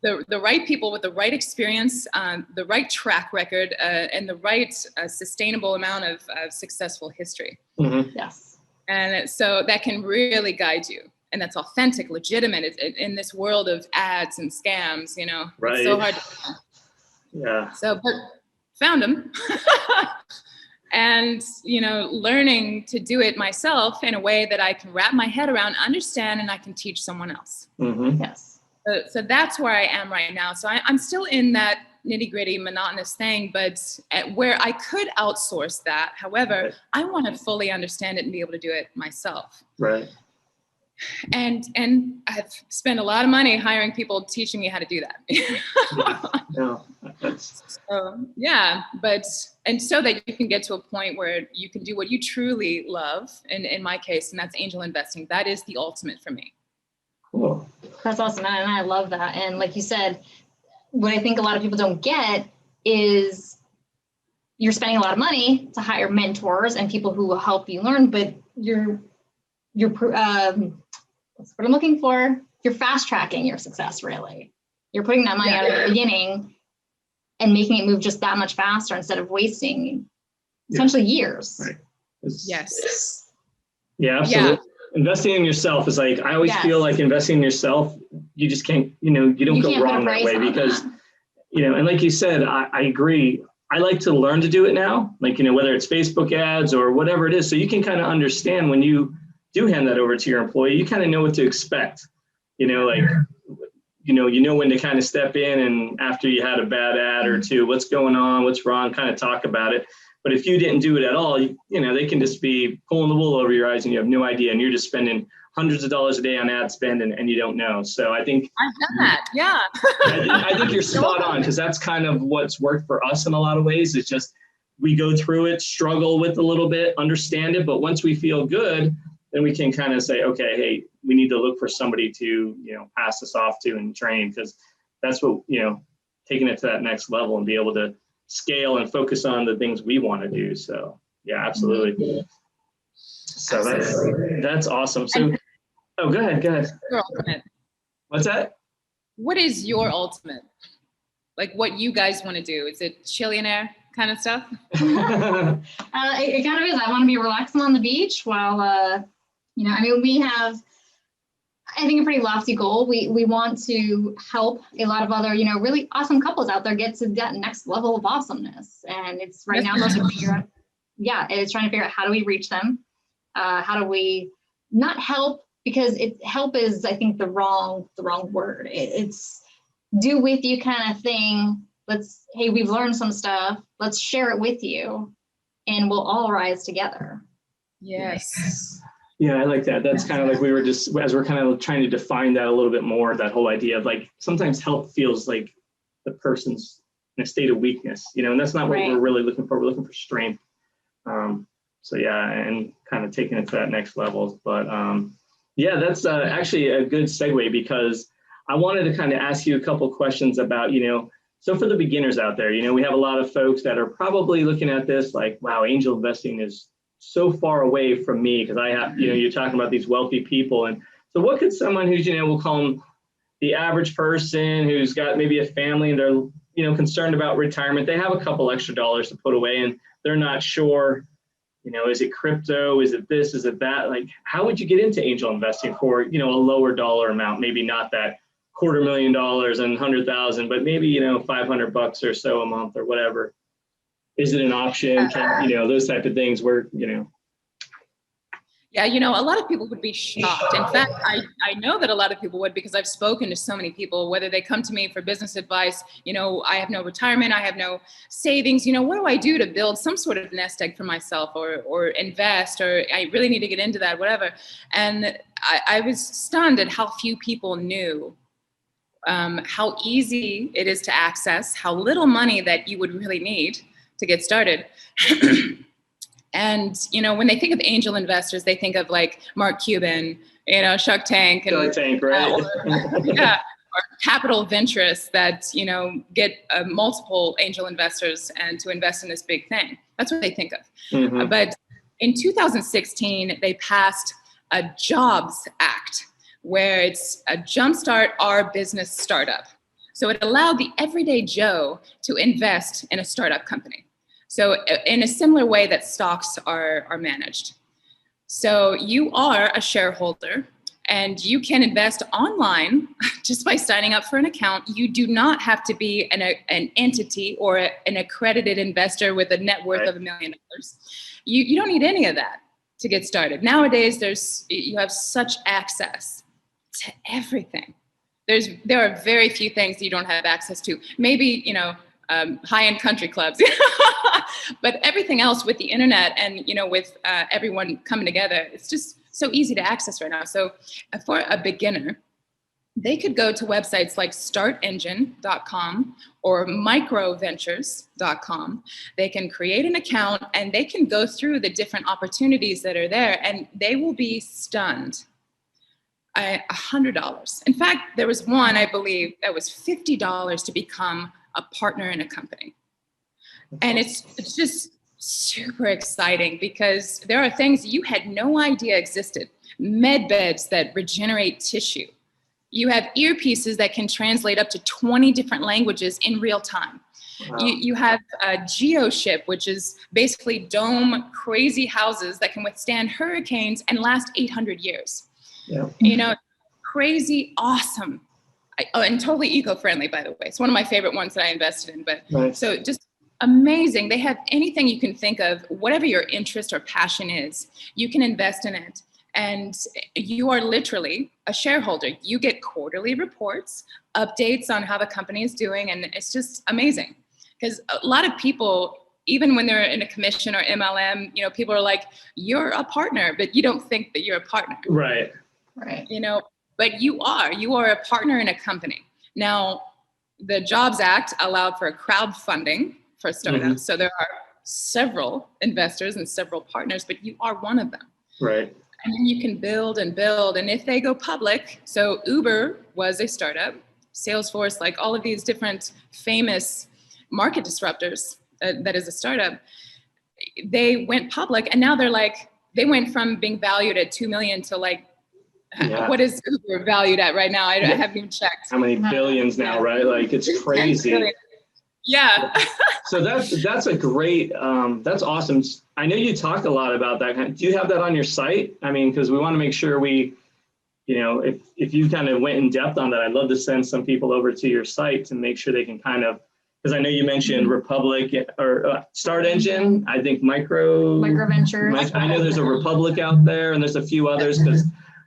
The right people with the right experience, the right track record, and the right sustainable amount of successful history. Mm-hmm. Yes. And so that can really guide you. And that's authentic, legitimate in this world of ads and scams, Right. It's so hard to find. Yeah. So, but found them. And, learning to do it myself in a way that I can wrap my head around, understand, and I can teach someone else. Mm-hmm. Yes. So that's where I am right now. So I'm still in that nitty-gritty monotonous thing, but where I could outsource that. However, I want to fully understand it and be able to do it myself. Right. And I've spent a lot of money hiring people teaching me how to do that. And so that you can get to a point where you can do what you truly love. And in my case, and that's angel investing. That is the ultimate for me. Cool. That's awesome. And I love that. And like you said, what I think a lot of people don't get is you're spending a lot of money to hire mentors and people who will help you learn, but you're what's what I'm looking for? You're fast tracking your success, really. You're putting that money out at the beginning and making it move just that much faster instead of wasting essentially years. Right. Yes. Yeah, absolutely. Yeah. Investing in yourself is like, I always feel like investing in yourself, you just can't, you don't go wrong that way because, and like you said, I agree. I like to learn to do it now, like, whether it's Facebook ads or whatever it is. So you can kind of understand when you do hand that over to your employee, you kind of know what to expect, like you know when to kind of step in, and after you had a bad ad or two, what's going on, what's wrong, kind of talk about it. But if you didn't do it at all, they can just be pulling the wool over your eyes and you have no idea, and you're just spending hundreds of dollars a day on ad spend and you don't know. So I think I've done that. Yeah. I think you're spot on, because that's kind of what's worked for us in a lot of ways. It's just we go through it, struggle with a little bit, understand it, but once we feel good, then we can kind of say, okay, hey, we need to look for somebody to, pass this off to and train, because that's what, taking it to that next level and be able to scale and focus on the things we want to do. So yeah, absolutely. So that's awesome. So, go ahead. Your ultimate. What's that? What is your ultimate? Like what you guys want to do? Is it chillionaire kind of stuff? It kind of is. I want to be relaxing on the beach while, we have, I think, a pretty lofty goal. We want to help a lot of other, really awesome couples out there get to that next level of awesomeness. And it's right now trying to figure out, it's trying to figure out how do we reach them? How do we not help? Because help is, I think, the wrong word. It's do with you kind of thing. Hey, we've learned some stuff. Let's share it with you, and we'll all rise together. Yes. Yeah, I like that. That's kind of like we were just, as we're kind of trying to define that a little bit more, that whole idea of like, sometimes help feels like the person's in a state of weakness, and that's not what we're really looking for. We're looking for strength. So yeah, and kind of taking it to that next level. But that's actually a good segue, because I wanted to kind of ask you a couple questions about, so for the beginners out there, we have a lot of folks that are probably looking at this like, wow, angel investing is so far away from me, because I have, you're talking about these wealthy people. And so what could someone who's, we'll call them the average person who's got maybe a family and they're, concerned about retirement, they have a couple extra dollars to put away and they're not sure, is it crypto? Is it this? Is it that? Like, how would you get into angel investing for, a lower dollar amount? Maybe not that $250,000 and 100,000, but maybe, $500 or so a month or whatever. Is it an option? Those type of things where, Yeah, a lot of people would be shocked. In fact, I know that a lot of people would, because I've spoken to so many people, whether they come to me for business advice, I have no retirement, I have no savings, what do I do to build some sort of nest egg for myself or invest, or I really need to get into that, whatever. And I was stunned at how few people knew how easy it is to access, how little money that you would really need to get started. And, when they think of angel investors, they think of like Mark Cuban, Shark Tank. And, Shark Tank, right? Or capital venturists that, get multiple angel investors and to invest in this big thing. That's what they think of. Mm-hmm. But in 2016, they passed a Jobs Act, where it's a jumpstart our business startup. So it allowed the everyday Joe to invest in a startup company. So in a similar way that stocks are managed. So you are a shareholder and you can invest online just by signing up for an account. You do not have to be an entity or an accredited investor with a net worth of $1 million. You don't need any of that to get started. Nowadays, you have such access to everything. There are very few things that you don't have access to. Maybe, high-end country clubs, but everything else with the internet and, with everyone coming together, it's just so easy to access right now. So for a beginner, they could go to websites like startengine.com or microventures.com. They can create an account and they can go through the different opportunities that are there, and they will be stunned. $100. In fact, there was one, I believe, that was $50 to become a partner in a company. And it's just super exciting, because there are things you had no idea existed. Med beds that regenerate tissue. You have earpieces that can translate up to 20 different languages in real time. Wow. You have a GeoShip, which is basically dome crazy houses that can withstand hurricanes and last 800 years. Yeah. Crazy, awesome. And totally eco-friendly, by the way. It's one of my favorite ones that I invested in. But right. So just amazing. They have anything you can think of, whatever your interest or passion is, you can invest in it. And you are literally a shareholder. You get quarterly reports, updates on how the company is doing, and it's just amazing. Because a lot of people, even when they're in a commission or MLM, you know, people are like, you're a partner, but you don't think that you're a partner. Right. Right. You know, but you are a partner in a company. Now, the Jobs Act allowed for crowdfunding for startups. Mm-hmm. So there are several investors and several partners, but you are one of them. Right. And then you can build and build. And if they go public, so Uber was a startup, Salesforce, like all of these different famous market disruptors, that is a startup, they went public, and now they're like, they went from being valued at 2 million to like, what is Uber valued at right now? I haven't even checked. How many billions now, right? Like, it's crazy. Yeah. So that's a great, that's awesome. I know you talk a lot about that. Do you have that on your site? I mean, because we want to make sure we, you know, if you kind of went in depth on that, I'd love to send some people over to your site to make sure they can kind of, because I know you mentioned Republic or Start Engine, I think Micro Ventures. I know there's a Republic out there, and there's a few others, because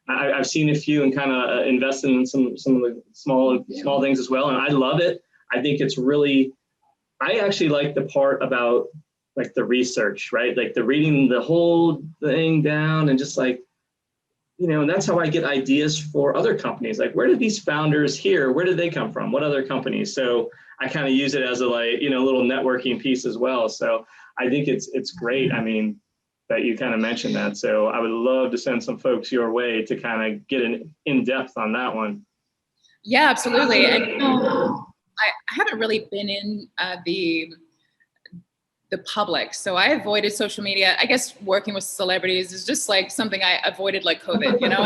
I've seen a few and kind of invested in some of the small things as well. And I love it. I think it's really, I actually like the part about like the research, right? Like the reading the whole thing down and just like, you know, and that's how I get ideas for other companies. Like, where did these founders here, where did they come from? What other companies? So I kind of use it as a, like, you know, little networking piece as well. So I think it's great. I mean, that you kind of mentioned that. So I would love to send some folks your way to kind of get in depth on that one. Yeah, absolutely. And you know, I haven't really been in the public, so I avoided social media. I guess working with celebrities is just like something I avoided, like COVID. You know.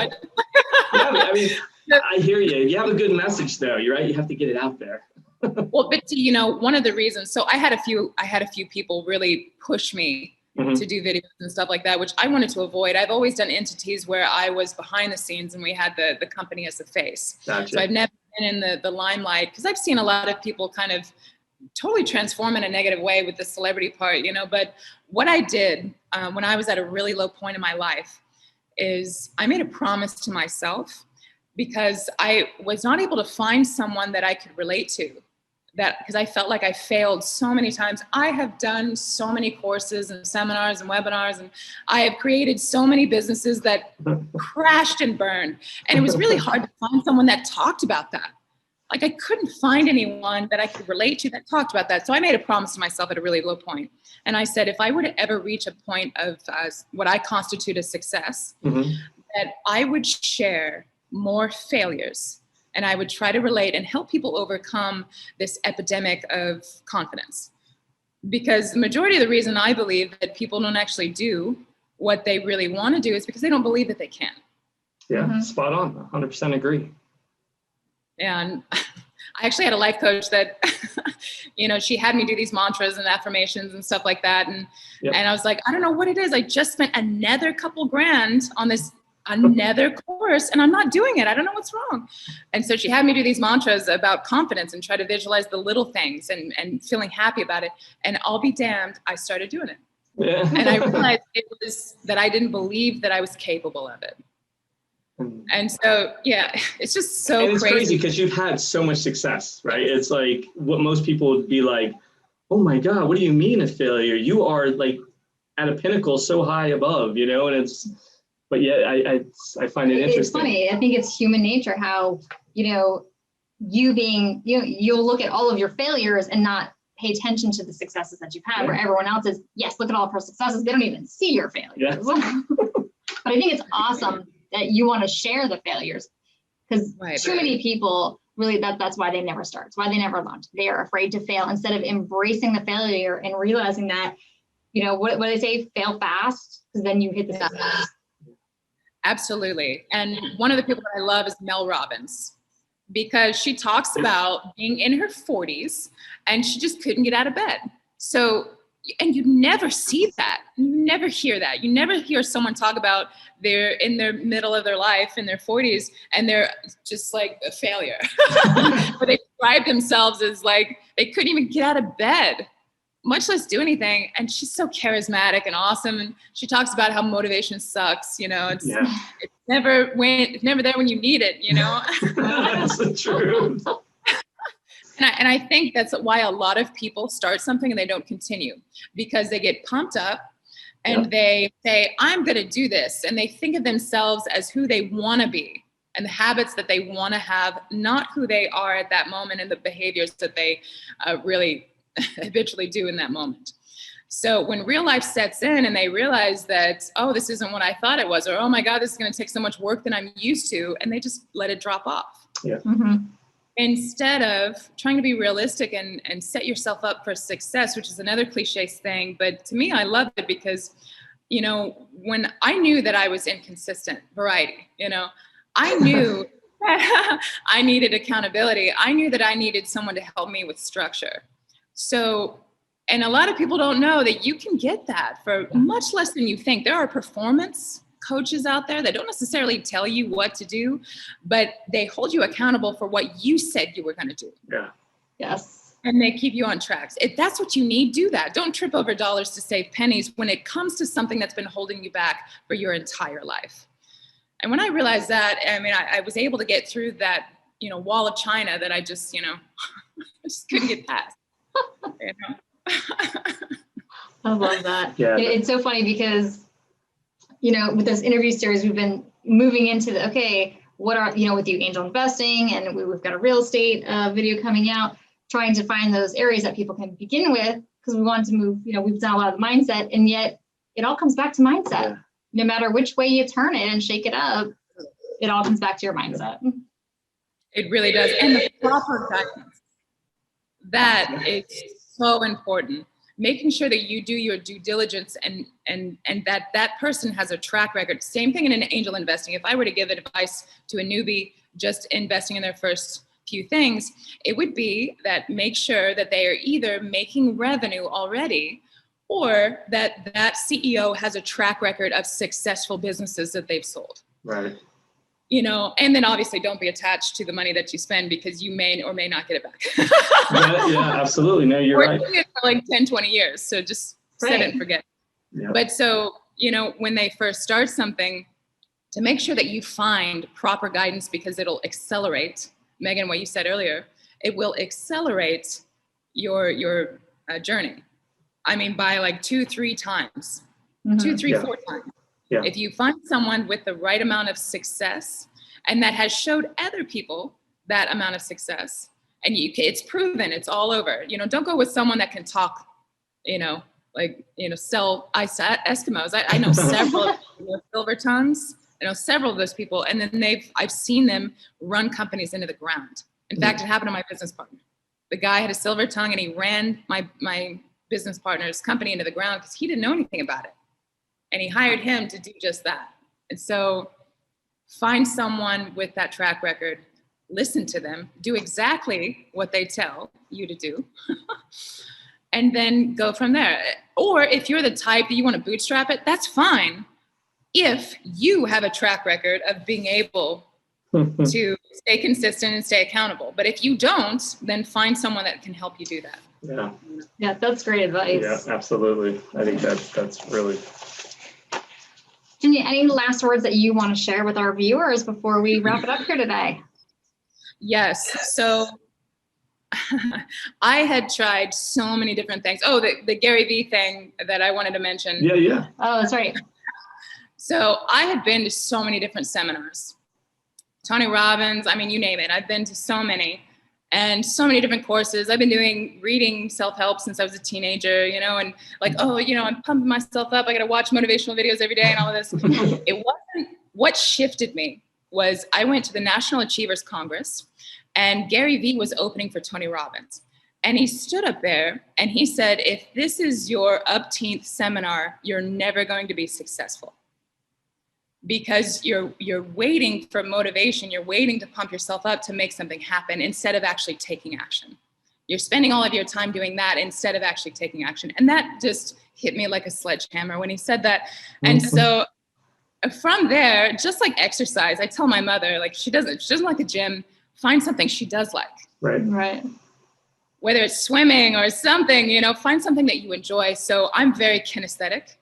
I mean, I hear you. You have a good message, though. You're right. You have to get it out there. Well, but you know, one of the reasons. So I had a few people really push me to do videos and stuff like that, which I wanted to avoid. I've always done entities where I was behind the scenes and we had the company as the face. Gotcha. So I've never been in the limelight, because I've seen a lot of people kind of totally transform in a negative way with the celebrity part, you know. But what I did when I was at a really low point in my life is I made a promise to myself, because I was not able to find someone that I could relate to. Because I felt like I failed so many times. I have done so many courses and seminars and webinars, and I have created so many businesses that crashed and burned. And it was really hard to find someone that talked about that. Like, I couldn't find anyone that I could relate to that talked about that. So I made a promise to myself at a really low point. And I said, if I were to ever reach a point of what I constitute as success, that I would share more failures, and I would try to relate and help people overcome this epidemic of confidence. Because the majority of the reason I believe that people don't actually do what they really want to do is because they don't believe that they can. Yeah, spot on. 100% agree. And I actually had a life coach that, you know, she had me do these mantras and affirmations and stuff like that. And I was like, I don't know what it is. I just spent another couple grand on this another course, and I'm not doing it. I don't know what's wrong. And so she had me do these mantras about confidence and try to visualize the little things and feeling happy about it. And I'll be damned, I started doing it. Yeah. And I realized it was that I didn't believe that I was capable of it. And so, yeah, it's just so crazy. And it's crazy because you've had so much success, right? It's like what most people would be like, oh my God, what do you mean a failure? You are like at a pinnacle so high above, you know, and it's, but yeah, I find it interesting. It's funny. I think it's human nature how, you know, you'll look at all of your failures and not pay attention to the successes that you've had, where everyone else is, yes, look at all of her successes. They don't even see your failures. Yeah. But I think it's awesome that you want to share the failures, because too many people really, that's why they never start. It's why they never launch. They are afraid to fail instead of embracing the failure and realizing that, you know, what they say, fail fast, because then you hit the success. Absolutely. And one of the people that I love is Mel Robbins, because she talks about being in her 40s and she just couldn't get out of bed. So, and you never see that. You never hear that. You never hear someone talk about they're in their middle of their life in their 40s and they're just like a failure. But they describe themselves as like, they couldn't even get out of bed. much less do anything. And she's so charismatic and awesome. And she talks about how motivation sucks. It's never there when you need it. That's the truth. And I think that's why a lot of people start something and they don't continue, because they get pumped up and they say, I'm going to do this. And they think of themselves as who they want to be and the habits that they want to have, not who they are at that moment and the behaviors that they really habitually do in that moment. So when real life sets in and they realize that, oh, this isn't what I thought it was, or, oh my God, this is going to take so much work than I'm used to, and they just let it drop off. Yeah. Instead of trying to be realistic and set yourself up for success, which is another cliche thing. But to me, I love it because, when I knew that I was inconsistent variety, I knew that I needed accountability. I knew that I needed someone to help me with structure. So, and a lot of people don't know that you can get that for much less than you think. There are performance coaches out there that don't necessarily tell you what to do, but they hold you accountable for what you said you were going to do. Yeah. Yes. And they keep you on tracks. If that's what you need, do that. Don't trip over dollars to save pennies when it comes to something that's been holding you back for your entire life. And when I realized that, I was able to get through that, wall of China that I just, I just couldn't get past. I love that. Yeah. It's so funny because, with this interview series, we've been moving into what are, with you angel investing, and we've got a real estate video coming out, trying to find those areas that people can begin with, because we want to move, we've done a lot of the mindset, and yet it all comes back to mindset. Yeah. No matter which way you turn it and shake it up, it all comes back to your mindset. It really does. And the proper guidance, that is so important. Making sure that you do your due diligence and that person has a track record. Same thing in an angel investing. If I were to give advice to a newbie just investing in their first few things, it would be that make sure that they are either making revenue already, or that CEO has a track record of successful businesses that they've sold. Right. And then obviously don't be attached to the money that you spend, because you may or may not get it back. yeah, absolutely. No, you're right. We're doing it for like 10, 20 years. So just set it and forget. Yeah. But so, when they first start something, to make sure that you find proper guidance, because it'll accelerate, Megan, what you said earlier, it will accelerate your journey. By like 2-3 times, 4 times. Yeah. If you find someone with the right amount of success and that has showed other people that amount of success, and it's proven, it's all over. Don't go with someone that can talk, sell ice Eskimos. I know several of silver tongues. I know several of those people, and then I've seen them run companies into the ground. In fact, it happened to my business partner. The guy had a silver tongue, and he ran my business partner's company into the ground because he didn't know anything about it. And he hired him to do just that. And so find someone with that track record, listen to them, do exactly what they tell you to do, and then go from there. Or if you're the type that you want to bootstrap it, that's fine. If you have a track record of being able to stay consistent and stay accountable. But if you don't, then find someone that can help you do that. Yeah. Yeah, that's great advice. Yeah, absolutely. I think that's really. Ginia, any last words that you want to share with our viewers before we wrap it up here today? Yes. So I had tried so many different things. Oh, the Gary V thing that I wanted to mention. Yeah. Oh, that's right. So I had been to so many different seminars. Tony Robbins, you name it. I've been to so many. And so many different courses. I've been reading self-help since I was a teenager, and I'm pumping myself up. I got to watch motivational videos every day and all of this. It wasn't, what shifted me was I went to the National Achievers Congress, and Gary V was opening for Tony Robbins. And he stood up there and he said, if this is your upteenth seminar, you're never going to be successful. Because you're waiting for motivation, you're waiting to pump yourself up to make something happen instead of actually taking action. You're spending all of your time doing that instead of actually taking action. And that just hit me like a sledgehammer when he said that. And so from there, just like exercise, I tell my mother, like she doesn't like the gym, find something she does like. Right. whether it's swimming or something, you know, find something that you enjoy. So I'm very kinesthetic.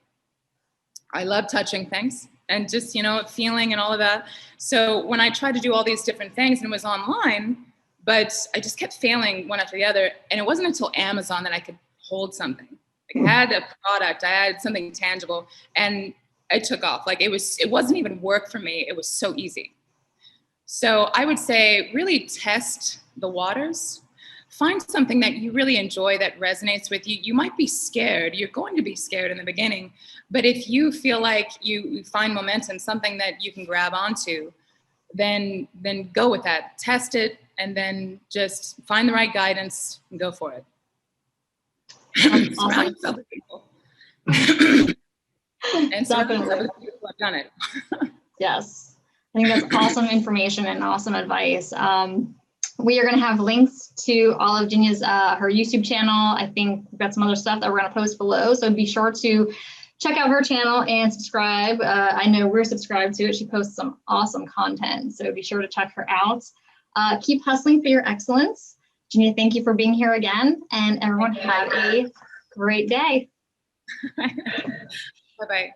I love touching things and just, you know, feeling and all of that. So when I tried to do all these different things and it was online, but I just kept failing one after the other. And it wasn't until Amazon that I could hold something. Like I had a product, I had something tangible, and it took off. Like it wasn't even work for me. It was so easy. So I would say really test the waters. Find something that you really enjoy that resonates with you. You might be scared. You're going to be scared in the beginning. But if you feel like you find momentum, something that you can grab onto, then go with that. Test it, and then just find the right guidance and go for it. Surround yourself with people. And surround yourself with people who have done it. Yes. I think that's awesome information and awesome advice. We are going to have links to all of Ginia's, her YouTube channel. I think we've got some other stuff that we're going to post below. So be sure to check out her channel and subscribe. I know we're subscribed to it. She posts some awesome content. So be sure to check her out. Keep hustling for your excellence. Ginia, thank you for being here again. And everyone have a great day. Bye-bye.